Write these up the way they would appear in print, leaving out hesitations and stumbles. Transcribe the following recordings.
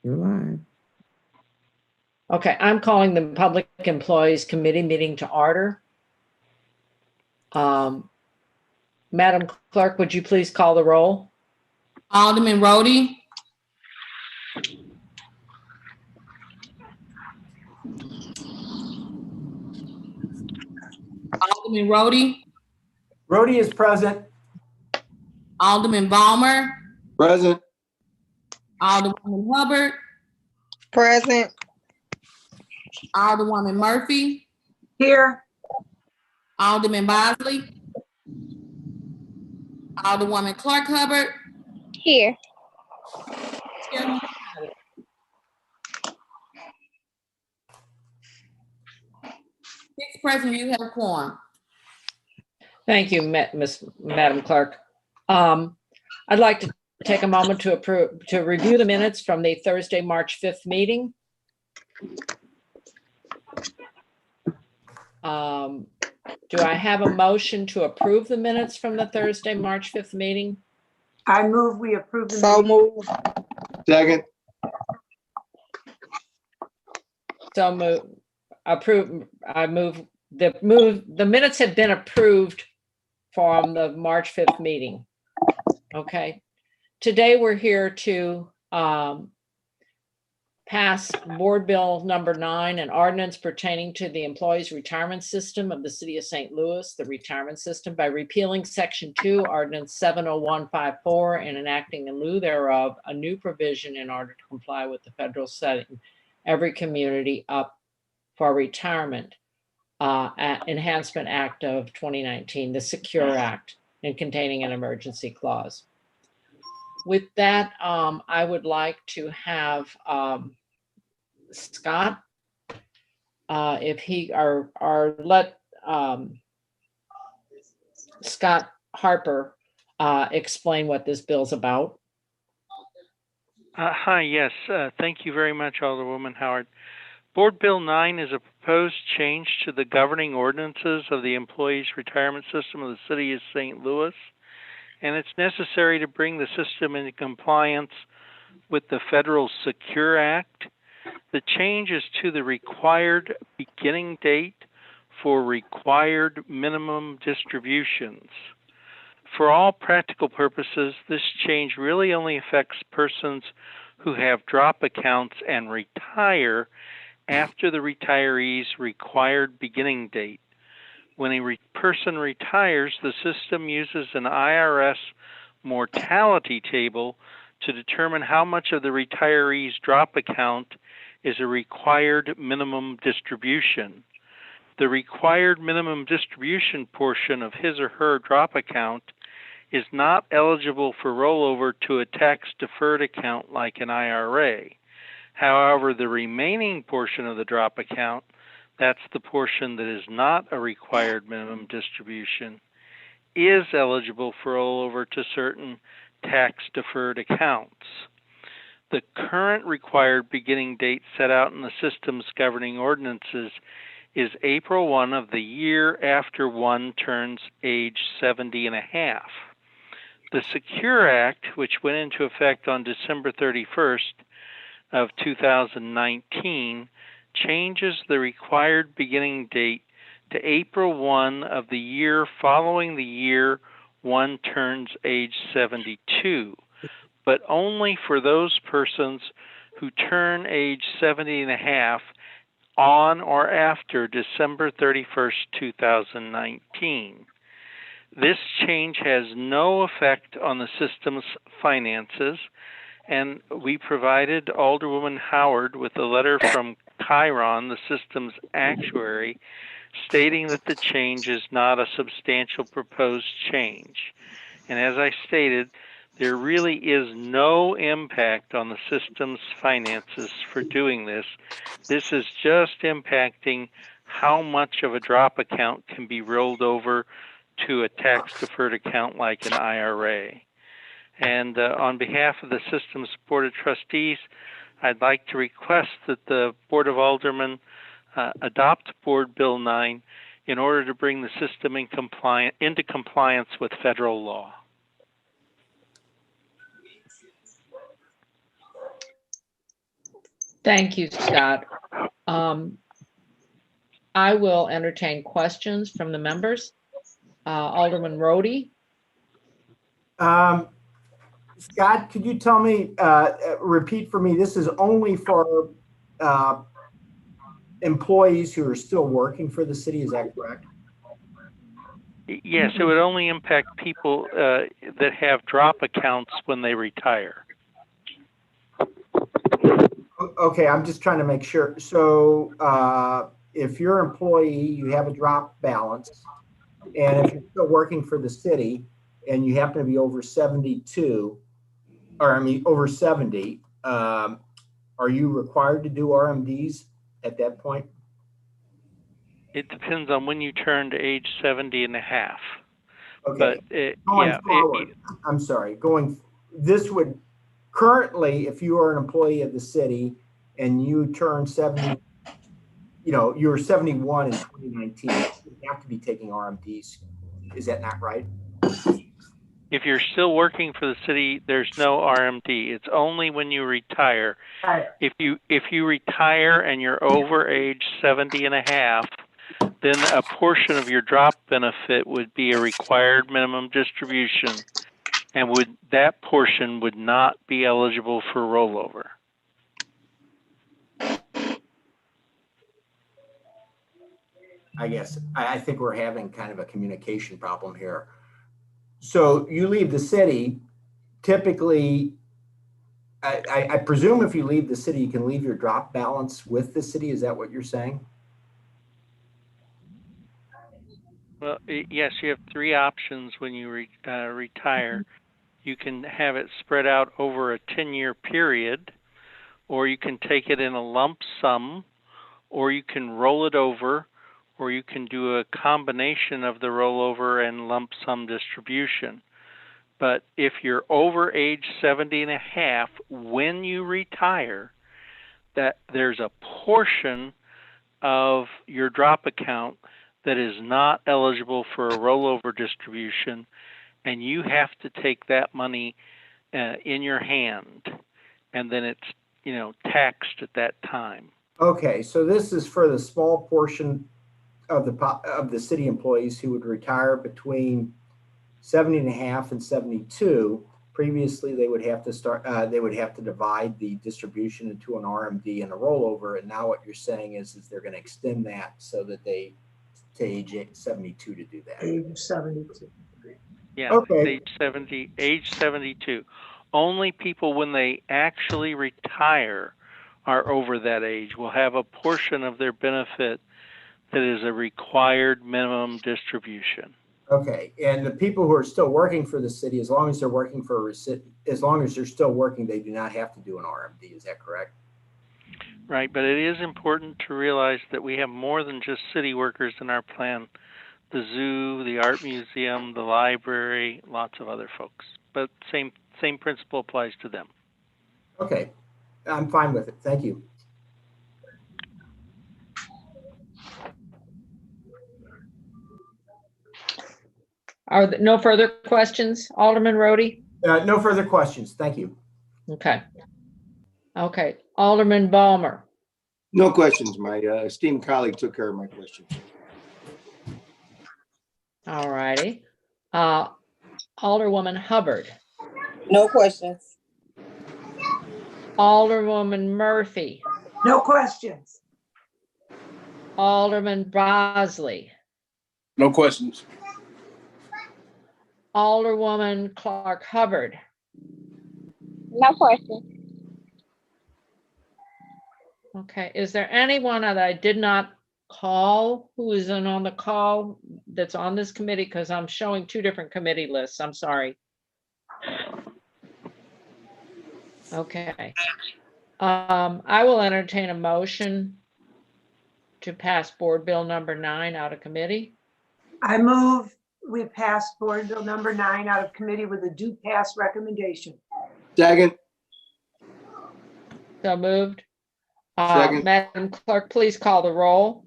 You're live. Okay, I'm calling the Public Employees Committee meeting to order. Madam Clerk, would you please call the roll? Alderman Rhodey. Alderman Rhodey. Rhodey is present. Alderman Balmer. Present. Alderwoman Hubbard. Present. Alderwoman Murphy. Here. Alderman Bosley. Alderwoman Clark Hubbard. Here. Chairman. Six present, you have a quorum. Thank you, Madam Clerk. I'd like to take a moment to review the minutes from the Thursday, March 5th meeting. Do I have a motion to approve the minutes from the Thursday, March 5th meeting? I move we approve the So move. Second. So move, approve, I move, the minutes have been approved from the March 5th meeting. Okay. Today we're here to pass Board Bill number 9, an ordinance pertaining to the employees' retirement system of the City of St. Louis, the retirement system, by repealing Section 2, Ordinance 70154, and enacting in lieu thereof a new provision in order to comply with the federal setting every community up for retirement Enhancement Act of 2019, the Secure Act, and containing an emergency clause. With that, I would like to have Scott, if he or let Scott Harper explain what this bill's about. Hi, yes. Thank you very much, Alderwoman Howard. Board Bill 9 is a proposed change to the governing ordinances of the Employees Retirement System of the City of St. Louis, and it's necessary to bring the system into compliance with the Federal Secure Act. The change is to the required beginning date for required minimum distributions. For all practical purposes, this change really only affects persons who have drop accounts and retire after the retiree's required beginning date. When a person retires, the system uses an IRS mortality table to determine how much of the retiree's drop account is a required minimum distribution. The required minimum distribution portion of his or her drop account is not eligible for rollover to a tax-deferred account like an IRA. However, the remaining portion of the drop account, that's the portion that is not a required minimum distribution, is eligible for rollover to certain tax-deferred accounts. The current required beginning date set out in the system's governing ordinances is April 1 of the year after one turns age 70 and a half. The Secure Act, which went into effect on December 31st of 2019, changes the required beginning date to April 1 of the year following the year one turns age 72, but only for those persons who turn age 70 and a half on or after December 31st, 2019. This change has no effect on the system's finances, and we provided Alderwoman Howard with a letter from Chiron, the system's actuary, stating that the change is not a substantial proposed change. And as I stated, there really is no impact on the system's finances for doing this. This is just impacting how much of a drop account can be rolled over to a tax-deferred account like an IRA. And on behalf of the system's Board of Trustees, I'd like to request that the Board of Aldermen adopt Board Bill 9 in order to bring the system into compliance with federal law. Thank you, Scott. I will entertain questions from the members. Alderman Rhodey? Scott, could you tell me, repeat for me, this is only for employees who are still working for the city, is that correct? Yes, it would only impact people that have drop accounts when they retire. Okay, I'm just trying to make sure. So if you're an employee, you have a drop balance, and if you're still working for the city and you happen to be over 72, or I mean over 70, are you required to do RMDs at that point? It depends on when you turn to age 70 and a half. Okay. But Going forward, I'm sorry, this would currently, if you are an employee of the city and you turn 70, you were 71 in 2019, you have to be taking RMDs. Is that not right? if you're still working for the city, there's no RMD. It's only when you retire. If you retire and you're over age 70 and a half, then a portion of your drop benefit would be a required minimum distribution, and that portion would not be eligible for rollover. I guess I think we're having kind of a communication problem here. So you leave the city, typically, I presume if you leave the city, you can leave your drop balance with the city. Is that what you're saying? Well, yes, you have three options when you retire. You can have it spread out over a 10-year period, or you can take it in a lump sum, or you can roll it over, or you can do a combination of the rollover and lump sum distribution. But if you're over age 70 and a half, when you retire, that there's a portion of your drop account that is not eligible for a rollover distribution, and you have to take that money in your hand, and then it's taxed at that time. Okay, so this is for the small portion of the city employees who would retire between 70 and a half and 72. Previously, they would have to divide the distribution into an RMD and a rollover. And now what you're saying is they're going to extend that so that they to age 72 to do that. Age 72. Yeah, okay. age 72. Only people when they actually retire are over that age will have a portion of their benefit that is a required minimum distribution. Okay, and the people who are still working for the city, as long as they're working for as long as they're still working, they do not have to do an RMD. Is that correct? Right, but it is important to realize that we have more than just city workers in our plan. The zoo, the art museum, the library, lots of other folks. But same principle applies to them. Okay, I'm fine with it. Thank you. Are there no further questions, Alderman Rhodey? No further questions. Thank you. Okay. Okay, Alderman Ballmer. No questions. My esteemed colleague took care of my question. All righty. Alderwoman Hubbard. No questions. Alderwoman Murphy. No questions. Alderman Bosley. No questions. Alderwoman Clark Hubbard. No questions. Okay, is there anyone that I did not call who is on the call that's on this committee? Because I'm showing two different committee lists. I'm sorry. Okay. I will entertain a motion to pass Board Bill number 9 out of committee. I move we pass Board Bill number 9 out of committee with a do pass recommendation. Second. So moved. Second. Madam Clerk, please call the roll.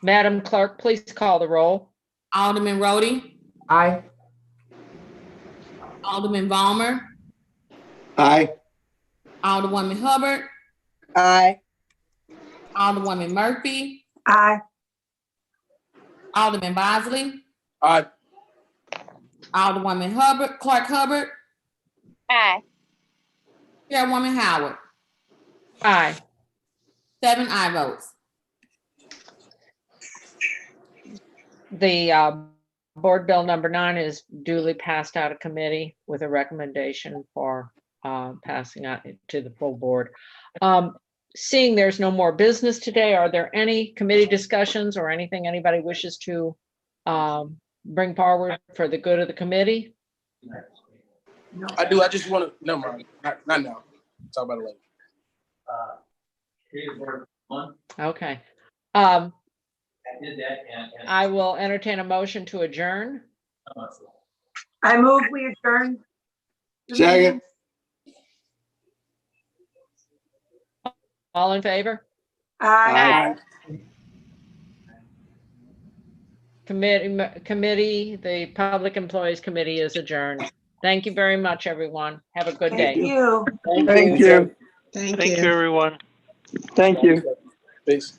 Madam Clerk, please call the roll. Alderman Rhodey, Aye. Alderman Ballmer, Aye. Alderwoman Hubbard, Aye. Alderwoman Murphy, Aye. Alderman Bosley, Aye. Alderwoman Hubbard, Clark Hubbard, Aye. Chairwoman Howard. Aye. 7 aye votes. The Board Bill number 9 is duly passed out of committee with a recommendation for passing out to the full board. Seeing there's no more business today, are there any committee discussions or anything anybody wishes to bring forward for the good of the committee? No. I do. I just want to, no, mind. Not now. Talk about it later. Okay. I will entertain a motion to adjourn. I move we adjourn. the Second. meeting. All in favor? Aye. Committee, the Public Employees Committee is adjourned. Thank you very much, everyone. Have a good Thank day. you. Thank you. Thank you, everyone. Thank you. Peace.